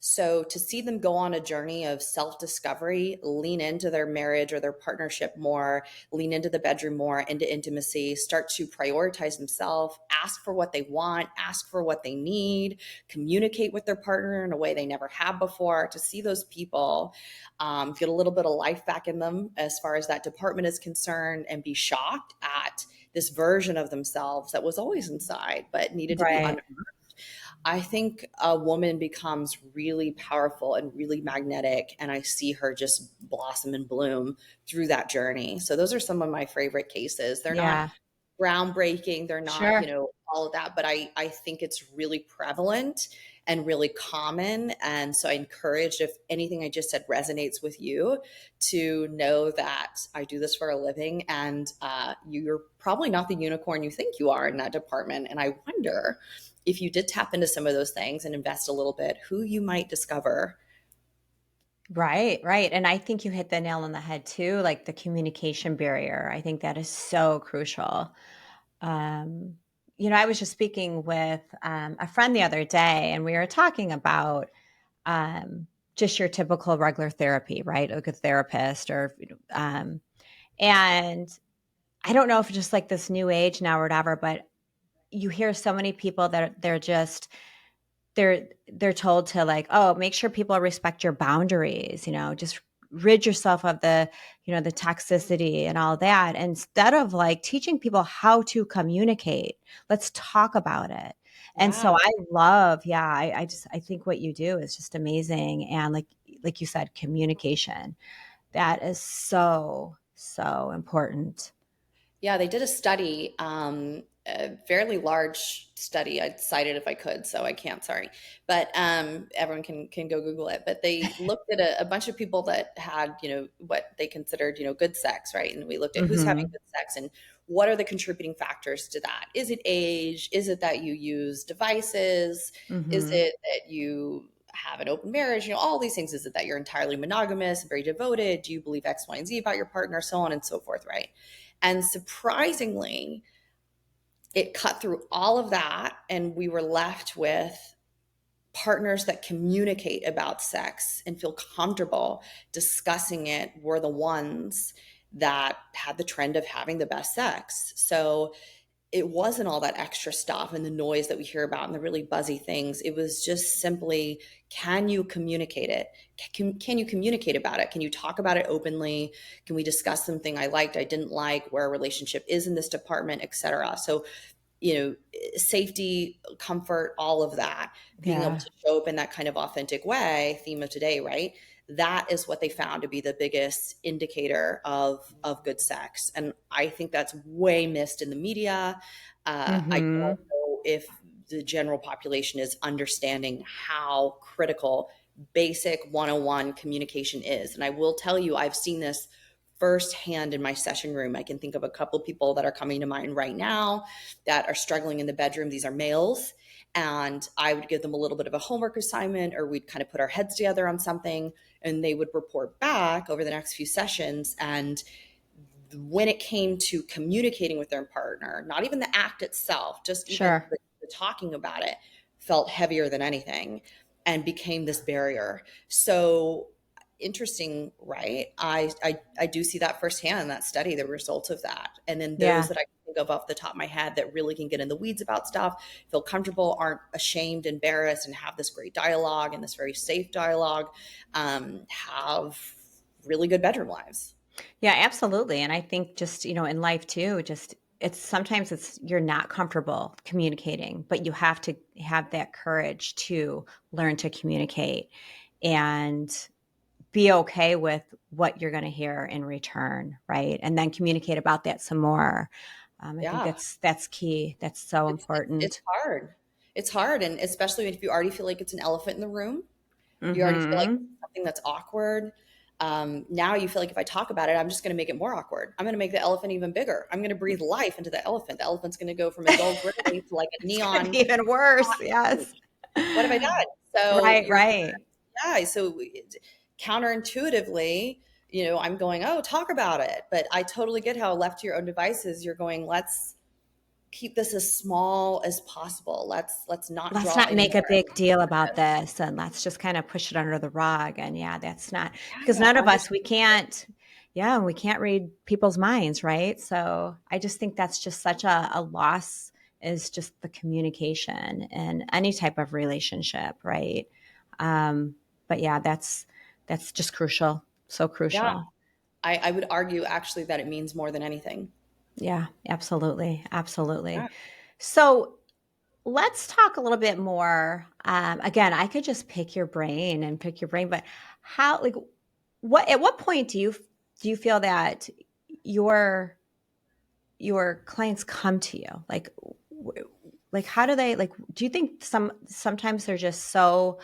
S2: So to see them go on a journey of self discovery, lean into their marriage or their partnership more, lean into the bedroom more, into intimacy, start to prioritize themselves, ask for what they want, ask for what they need, communicate with their partner in a way they never have before, to see those people get a little bit of life back in them as far as that department is concerned, and be shocked at this version of themselves that was always inside but needed to be
S1: Right.
S2: unearthed. I think a woman becomes really powerful and really magnetic, and I see her just blossom and bloom through that journey. So those are some of my favorite cases. They're not
S1: Yeah.
S2: groundbreaking, they're not,
S1: Sure.
S2: all of that, but I think it's really prevalent and really common. And so I encourage, if anything I just said resonates with you, to know that I do this for a living, and you're probably not the unicorn you think you are in that department. And I wonder if you did tap into some of those things and invest a little bit, who you might discover.
S1: Right, right. And I think you hit the nail on the head too, like the communication barrier. I think that is so crucial. Um, I was just speaking with a friend the other day, and we were talking about um, just your typical regular therapy, right? Like a therapist, and I don't know if it's just like this new age now or whatever, but you hear so many people that they're told to like, oh, make sure people respect your boundaries, just rid yourself of the toxicity and all that, instead of like teaching people how to communicate. Let's talk about it. And so
S2: Yeah.
S1: I love, yeah, I think what you do is just amazing. And like you said, communication, that is so, so important.
S2: Yeah, they did a study, a fairly large study. I'd cite it if I could, so I can't, sorry. But everyone can go Google it. But they looked at a bunch of people that had, what they considered, good sex, right? And we looked at who's having
S1: Hmm.
S2: good sex and what are the contributing factors to that. Is it age? Is it that you use devices? Is
S1: Hmm.
S2: it that you have an open marriage? All these things. Is it that you're entirely monogamous and very devoted? Do you believe X, Y, and Z about your partner? So on and so forth, right? And surprisingly, it cut through all of that, and we were left with partners that communicate about sex and feel comfortable discussing it were the ones that had the trend of having the best sex. So it wasn't all that extra stuff and the noise that we hear about and the really buzzy things. It was just simply, can you communicate it? Can you communicate about it? Can you talk about it openly? Can we discuss something I liked, I didn't like, where a relationship is in this department, etc.? So, safety, comfort, all of that, being able
S1: Yeah.
S2: to show up in that kind of authentic way, theme of today, right? That is what they found to be the biggest indicator of good sex. And I think that's way missed in the media. I
S1: Mm-hmm.
S2: don't know if the general population is understanding how critical basic 101 communication is. And I will tell you, I've seen this firsthand in my session room. I can think of a couple people that are coming to mind right now that are struggling in the bedroom. These are males. And I would give them a little bit of a homework assignment, or we'd kind of put our heads together on something, and they would report back over the next few sessions. And when it came to communicating with their partner, not even the act itself, just even
S1: Sure.
S2: the talking about it felt heavier than anything and became this barrier. So interesting, right? I do see that firsthand in that study, the results of that. And then those
S1: Yeah.
S2: that I can think of off the top of my head that really can get in the weeds about stuff, feel comfortable, aren't ashamed, embarrassed, and have this great dialogue and this very safe dialogue, have really good bedroom lives.
S1: Yeah, absolutely. And I think just, in life too, just it's sometimes you're not comfortable communicating, but you have to have that courage to learn to communicate and be okay with what you're going to hear in return, right? And then communicate about that some more. I think
S2: Yeah.
S1: that's key. That's so
S2: It's
S1: important.
S2: hard. It's hard, and especially if you already feel like it's an elephant in the room, you already feel like
S1: Mm-hmm.
S2: it's something that's awkward. Now you feel like if I talk about it, I'm just going to make it more awkward. I'm going to make the elephant even bigger. I'm going to breathe life into the elephant. The elephant's going to go from a dull gray to like a
S1: It's going to
S2: neon
S1: be even worse.
S2: hot
S1: Yes.
S2: pink. What have I done? So
S1: Right, right.
S2: yeah. So counterintuitively, I'm going, oh, talk about it. But I totally get how left to your own devices, you're going, let's keep this as small as possible. Let's not
S1: Let's
S2: draw
S1: not
S2: any
S1: make a
S2: more
S1: big deal about
S2: attention.
S1: this and let's just kind of push it under the rug. And yeah, that's not because
S2: Yeah,
S1: none of us,
S2: understand.
S1: we can't read people's minds, right? So I just think that's just such a loss is just the communication in any type of relationship, right? Um, but yeah, that's just crucial. So
S2: Yeah,
S1: crucial.
S2: I would argue actually that it means more than anything.
S1: Yeah, absolutely.
S2: Yeah,
S1: Absolutely. So let's talk a little bit more. Again, I could just pick your brain, but how, like, at what point do you feel that your your clients come to you? Like, how do they, like, do you think sometimes they're just so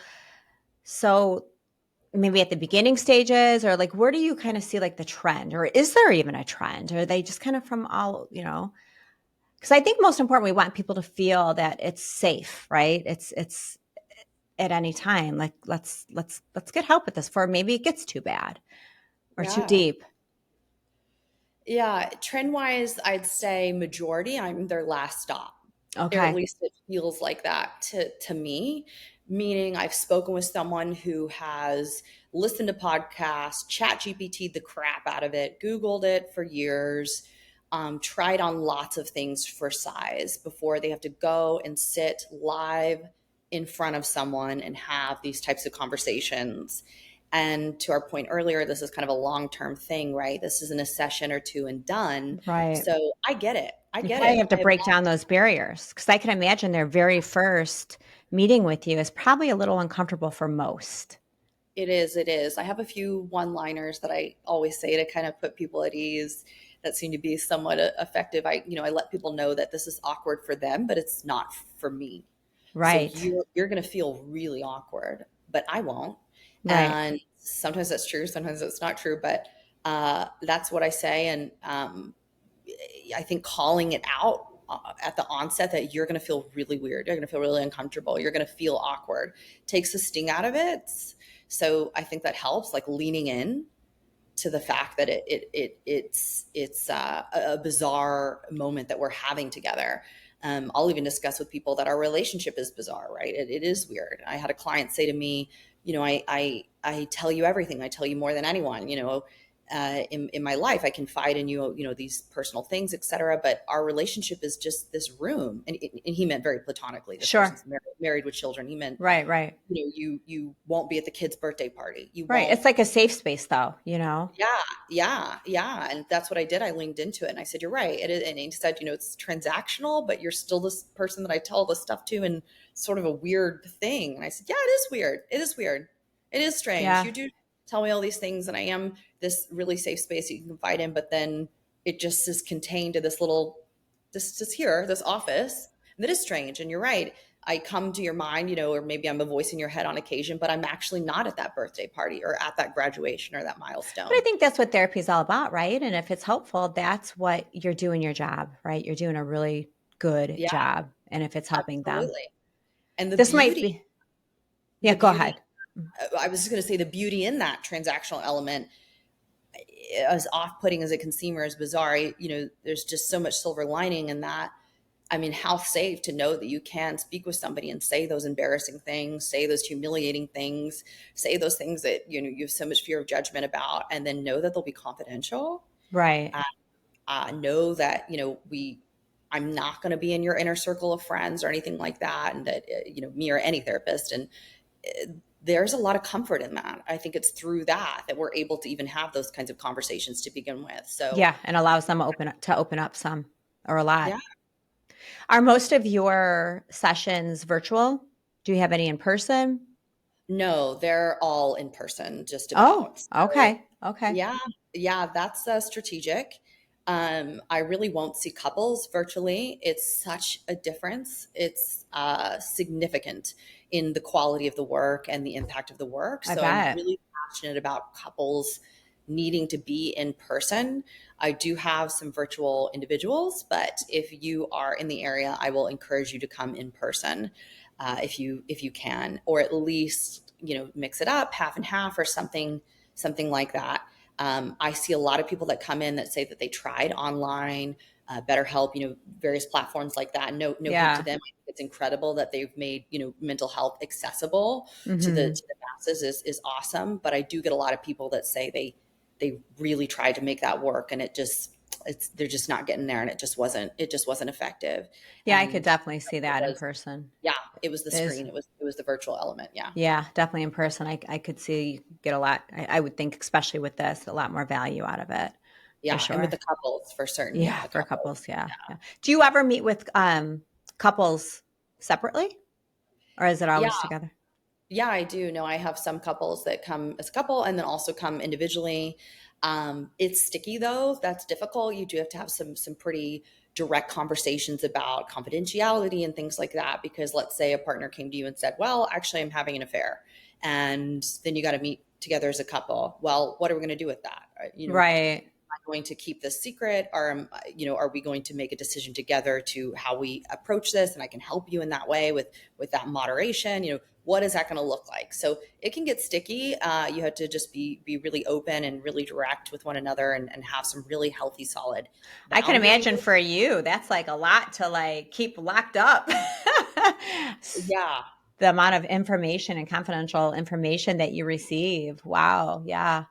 S1: maybe at the beginning stages, or like, where do you kind of see like the trend, or is there even a trend? Or are they just kind of from all? Because I think most important, we want people to feel that it's safe, right? It's at any time. Like let's get help with this for maybe it gets too bad or too
S2: yeah,
S1: deep.
S2: yeah. Trend wise, I'd say majority, I'm their last stop, or at
S1: Okay.
S2: least it feels like that to me. Meaning, I've spoken with someone who has listened to podcasts, chat GPT the crap out of it, Googled it for years, tried on lots of things for size before they have to go and sit live in front of someone and have these types of conversations. And to our point earlier, this is kind of a long term thing, right? This isn't a session or two and done.
S1: Right.
S2: So I get it. I
S1: You
S2: get
S1: probably
S2: it.
S1: have to
S2: I have
S1: break down those barriers because I can imagine their very first meeting with you is probably a little uncomfortable for most.
S2: It is. It is. I have a few one liners that I always say to kind of put people at ease that seem to be somewhat effective. I let people know that this is awkward for them, but it's not for me. So
S1: Right.
S2: you're going to feel really awkward, but I won't.
S1: Right.
S2: And sometimes that's true, sometimes that's not true, but that's what I say. And I think calling it out at the onset that you're going to feel really weird, you're going to feel really uncomfortable, you're going to feel awkward, takes the sting out of it. So I think that helps, like leaning in to the fact that it's a bizarre moment that we're having together. I'll even discuss with people that our relationship is bizarre, right? It is weird. I had a client say to me, I tell you everything. I tell you more than anyone, in my life. I confide in you, these personal things, etc. But our relationship is just this room. And he meant very platonically. This
S1: Sure.
S2: person's married with children. He meant,
S1: Right, right.
S2: you won't be at the kid's birthday party. You
S1: Right.
S2: won't.
S1: It's like a safe space though, you know?
S2: Yeah, yeah. And that's what I did. I leaned into it and I said, you're right. It is, and he said, it's transactional, but you're still this person that I tell this stuff to, and sort of a weird thing. And I said, yeah, it is weird. It is weird. It is strange.
S1: Yeah.
S2: You do tell me all these things, and I am this really safe space that you can confide in, but then it just is contained to this little, this office. And that is strange. And you're right. I come to your mind, or maybe I'm a voice in your head on occasion, but I'm actually not at that birthday party or at that graduation or that
S1: But I
S2: milestone.
S1: think that's what therapy is all about, right? And if it's helpful, that's what you're doing your job, right? You're doing a really good
S2: Yeah,
S1: job. And if it's helping them,
S2: absolutely. And the
S1: this might
S2: beauty,
S1: be, yeah,
S2: the
S1: go
S2: beauty,
S1: ahead. Mm.
S2: I was just going to say the beauty in that transactional element, as off-putting as it can seem or as bizarre, there's just so much silver lining in that. I mean, how safe to know that you can speak with somebody and say those embarrassing things, say those humiliating things, say those things that, you have so much fear of judgment about, and then know that they'll be confidential.
S1: Right.
S2: Know that, I'm not going to be in your inner circle of friends or anything like that. And that, me or any therapist. And there's a lot of comfort in that. I think it's through that we're able to even have those kinds of conversations to begin with. So
S1: Yeah. And allows them to open up some or a lot.
S2: yeah,
S1: Are most of your sessions virtual? Do you have any in person?
S2: no, they're all in person, just
S1: Oh,
S2: about. So
S1: okay. Okay.
S2: yeah, yeah, that's strategic. I really won't see couples virtually. It's such a difference. It's significant in the quality of the work and the impact of the work.
S1: I
S2: So I'm
S1: bet.
S2: really passionate about couples needing to be in person. I do have some virtual individuals, but if you are in the area, I will encourage you to come in person, if you can, or at least mix it up half and half or something like that. I see a lot of people that come in that say that they tried online, BetterHelp, various platforms like that. No heat to
S1: Yeah.
S2: them. I think it's incredible that they've made mental health accessible to the
S1: Hmm.
S2: to the masses is awesome. But I do get a lot of people that say they really tried to make that work, and they're just not getting there, and it just wasn't effective.
S1: Yeah, I could
S2: And
S1: definitely see
S2: it
S1: that in
S2: was
S1: person.
S2: yeah, it was the
S1: It is.
S2: screen, it was the virtual element. Yeah,
S1: Yeah, definitely in person. I could see you get a lot. I would think, especially with this, a lot more value out of it for
S2: yeah, and with
S1: sure.
S2: the couples for certain. Yeah,
S1: Yeah,
S2: the
S1: for
S2: couples.
S1: couples. Yeah, yeah. Do you ever meet with couples separately, or is it
S2: Yeah,
S1: always together?
S2: yeah, I do. No, I have some couples that come as a couple and then also come individually. It's sticky though. That's difficult. You do have to have some pretty direct conversations about confidentiality and things like that. Because let's say a partner came to you and said, "Well, actually, I'm having an affair," and then you got to meet together as a couple. Well, what are we going to do with that?
S1: Right.
S2: Am I going to keep this secret, or are we going to make a decision together to how we approach this? And I can help you in that way with that moderation. What is that going to look like? So it can get sticky. You have to just be really open and really direct with one another, and have some really healthy, solid
S1: I can
S2: boundaries.
S1: imagine for you, that's like a lot to like keep locked up.
S2: Yeah,
S1: The amount of information and confidential information that you receive. Wow. Yeah.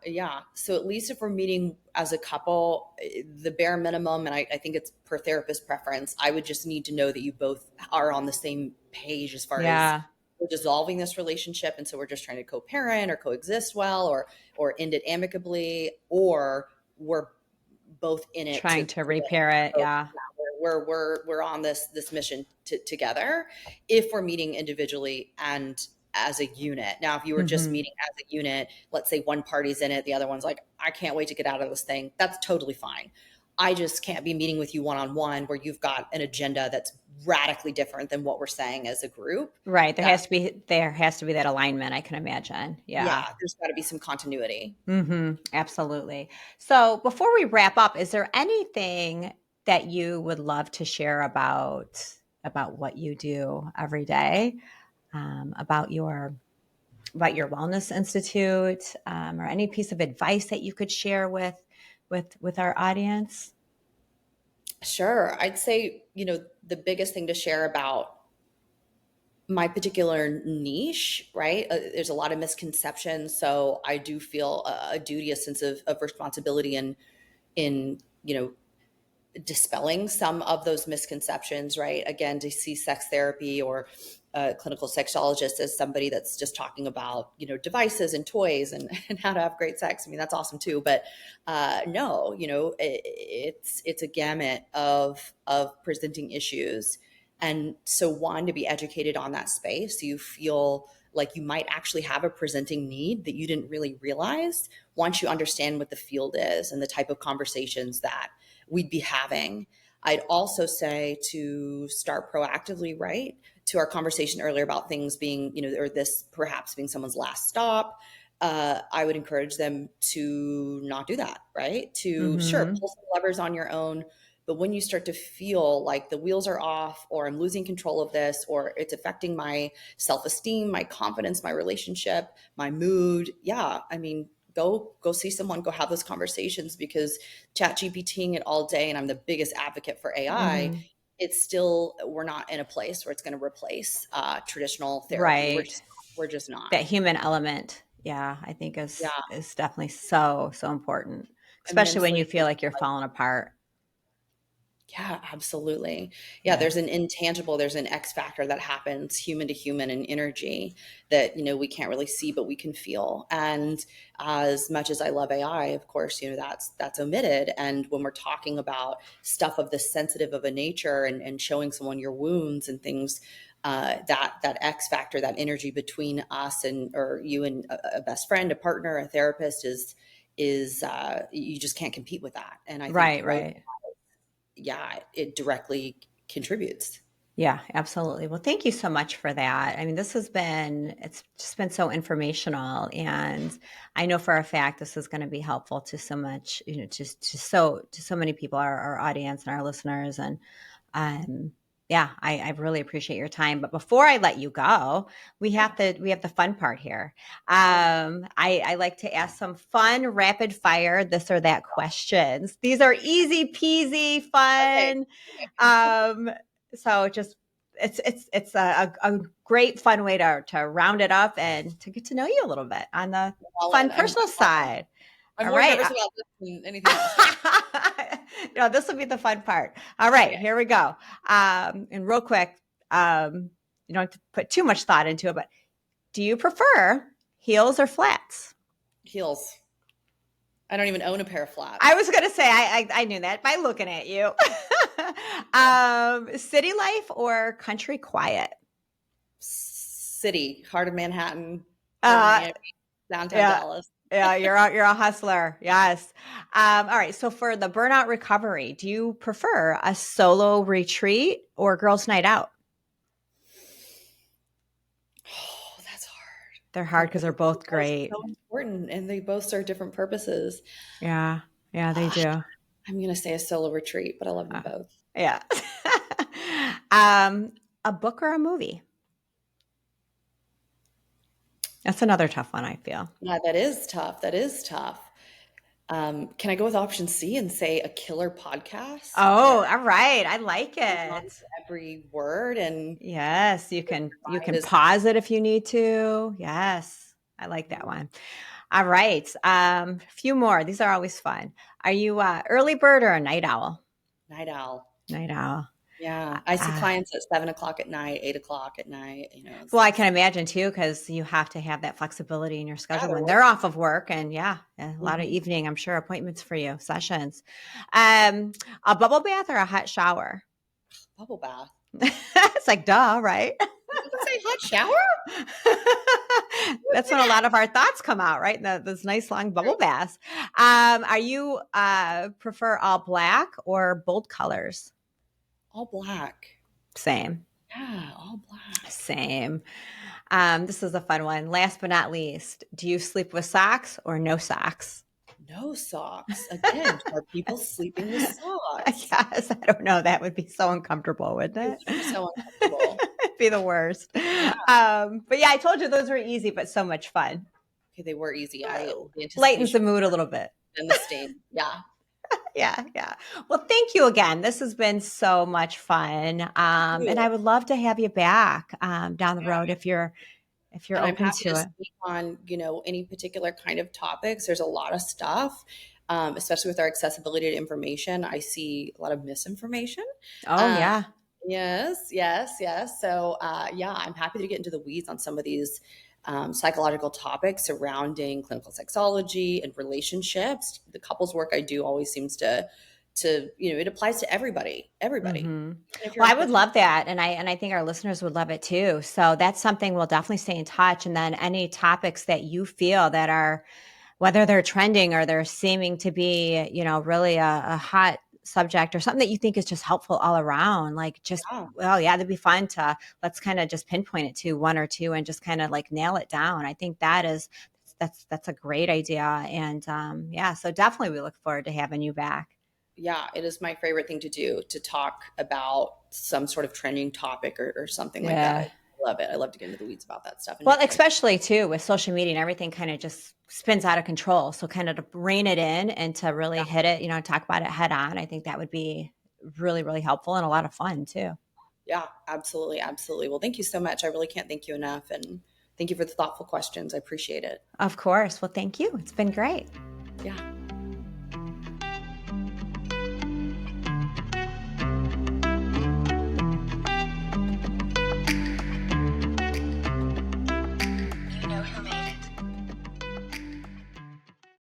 S2: yeah. So at least if we're meeting as a couple, the bare minimum, and I think it's per therapist preference, I would just need to know that you both are on the same page as far as
S1: Yeah.
S2: we're dissolving this relationship, and so we're just trying to co-parent or coexist well, or end it amicably, or we're both in it
S1: Trying to repair it. Yeah.
S2: we're on this mission together, if we're meeting individually and as a unit. Now, if you were just
S1: Hmm.
S2: meeting as a unit, let's say one party's in it, the other one's like, I can't wait to get out of this thing. That's totally fine. I just can't be meeting with you one-on-one where you've got an agenda that's radically different than what we're saying as a group.
S1: Right.
S2: That
S1: There has to be that alignment, I can imagine. Yeah.
S2: Yeah, there's got to be some continuity.
S1: Absolutely. So before we wrap up, is there anything that you would love to share about what you do every day, about your wellness institute, or any piece of advice that you could share with our audience?
S2: Sure. I'd say, the biggest thing to share about my particular niche, right? There's a lot of misconceptions. So I do feel a duty, a sense of responsibility in, dispelling some of those misconceptions, right? Again, to see sex therapy or a clinical sexologist as somebody that's just talking about, devices and toys and how to have great sex. I mean, that's awesome too. But no, it's a gamut of presenting issues. And so one, to be educated on that space, so you feel like you might actually have a presenting need that you didn't really realize once you understand what the field is and the type of conversations that we'd be having. I'd also say to start proactively, right? To our conversation earlier about things being, or this perhaps being someone's last stop. I would encourage them to not do that, right? To sure,
S1: Mm-hmm.
S2: pull some levers on your own. But when you start to feel like the wheels are off, or I'm losing control of this, or it's affecting my self esteem, my confidence, my relationship, my mood, yeah, I mean, go see someone, go have those conversations, because chat GPTing it all day, and I'm the biggest advocate for AI.
S1: Mm-hmm.
S2: It's still, we're not in a place where it's going to replace traditional therapy. We're
S1: Right.
S2: just we're just not.
S1: That human element, yeah, I think
S2: Yeah,
S1: is definitely so, so important, especially when you
S2: immensely.
S1: feel like you're falling apart.
S2: Yeah, absolutely. Yeah,
S1: Yeah.
S2: there's an intangible, there's an X factor that happens human to human in energy that, we can't really see, but we can feel. And as much as I love AI, of course, that's omitted. And when we're talking about stuff of this sensitive of a nature, and showing someone your wounds and things, that X factor, that energy between us and, or you and a best friend, a partner, a therapist is you just can't compete with that. And I think
S1: Right, right.
S2: yeah, it directly contributes.
S1: Yeah, absolutely. Well, thank you so much for that. I mean, it's just been so informational. And I know for a fact this is going to be helpful to so much, to so many people, our audience and our listeners. And yeah, I really appreciate your time. But before I let you go,
S2: Yeah.
S1: we have the fun part here.
S2: Oh,
S1: I like to ask some fun, rapid fire, this or that questions. These are easy peasy,
S2: okay.
S1: fun. Um, so just it's a great fun way to round it up and to get to know you a little bit on the
S2: All
S1: fun
S2: in.
S1: personal side.
S2: I'm
S1: All
S2: more
S1: right.
S2: nervous about this than anything else. So,
S1: No, this will be the fun part. All right,
S2: okay.
S1: here we go. And real quick, you don't have to put too much thought into it, but do you prefer heels or flats?
S2: Heels. I don't even own a pair of
S1: I
S2: flats.
S1: was gonna say I knew that by looking at you. City life or country quiet?
S2: City, heart of Manhattan, heart of
S1: Uh,
S2: Miami, downtown
S1: yeah,
S2: Dallas.
S1: yeah, you're a hustler. Yes. All right. So for the burnout recovery, do you prefer a solo retreat or girls' night out?
S2: Oh, that's hard.
S1: They're
S2: They're
S1: hard because
S2: both,
S1: they're both
S2: both
S1: great.
S2: so important, and they both serve different purposes.
S1: Yeah, yeah, they
S2: Ah,
S1: do.
S2: I'm going to say a solo retreat, but I love them
S1: Uh,
S2: both.
S1: yeah. um, a book or a movie? That's another tough one, I feel.
S2: Yeah, that is tough. That is tough. Can I go with option C and say a killer podcast where
S1: Oh, all right. I like
S2: I hold on
S1: it.
S2: to every word and
S1: Yes, you
S2: mind
S1: can
S2: is
S1: pause it if you need to. Yes. I like that one. All right. A few more. These are always fun. Are you a early bird or a night owl?
S2: night owl.
S1: Night owl.
S2: Yeah, I see
S1: Uh,
S2: clients at 7 o'clock at night, 8 o'clock at night.
S1: well, I can imagine too, because you have to have that flexibility in your
S2: Yeah,
S1: schedule
S2: they're
S1: when
S2: working.
S1: they're off of work, and yeah, a lot of
S2: Mhm.
S1: evening, I'm sure, appointments for you, sessions. Um, a bubble bath or a hot shower?
S2: Bubble bath.
S1: It's like duh, right?
S2: Did you say hot shower?
S1: That's when a lot of our thoughts come out, right? Those nice long bubble
S2: True.
S1: baths. Are you prefer all black or bold colors?
S2: All black.
S1: Same,
S2: Yeah, all black.
S1: same. This is a fun one. Last but not least, do you sleep with socks or no socks?
S2: No socks. Again, are people sleeping with socks?
S1: Yes, I don't know. That would be so uncomfortable,
S2: It
S1: wouldn't
S2: would be
S1: it?
S2: so uncomfortable.
S1: It'd be the worst.
S2: Yeah.
S1: But yeah, I told you those were easy, but so much fun.
S2: Okay, they were easy. I the
S1: Lightens the
S2: anticipation
S1: mood a little bit.
S2: and the sting. Yeah.
S1: Yeah, yeah. Well, thank you again. This has been so much fun. And
S2: Too.
S1: I would love to have you back down the
S2: Yeah.
S1: road if you're
S2: And I'm
S1: open
S2: happy
S1: to
S2: to
S1: it.
S2: speak on, any particular kind of topics. There's a lot of stuff, especially with our accessibility to information. I see a lot of misinformation.
S1: Oh,
S2: Um,
S1: yeah.
S2: yes, yes, yes. So, yeah, I'm happy to get into the weeds on some of these psychological topics surrounding clinical sexology and relationships. The couples work I do always seems to it applies to everybody, everybody.
S1: Hmm.
S2: Even if you're
S1: Well,
S2: in
S1: I would
S2: professional.
S1: love that, and I think our listeners would love it too. So that's something we'll definitely stay in touch. And then any topics that you feel that are, whether they're trending or they're seeming to be, really a hot subject or something that you think is just helpful all around, like just,
S2: Yeah.
S1: well, yeah, that'd be fun to let's kind of just pinpoint it to one or two and just kind of like nail it down. I think that's a great idea. And yeah, so definitely we look forward to having you back.
S2: Yeah, it is my favorite thing to do to talk about some sort of trending topic or something like that.
S1: Yeah.
S2: I love it. I love to get into the weeds about that stuff and
S1: Well,
S2: make connections.
S1: especially too with social media and everything kind of just spins out of control. So kind of to rein it in and to really
S2: Yeah,
S1: hit it, talk about it head on. I think that would be really, really helpful and a lot of fun too.
S2: yeah, absolutely, absolutely. Well, thank you so much. I really can't thank you enough, and thank you for the thoughtful questions. I appreciate it.
S1: Of course. Well, thank you. It's been great.
S2: Yeah.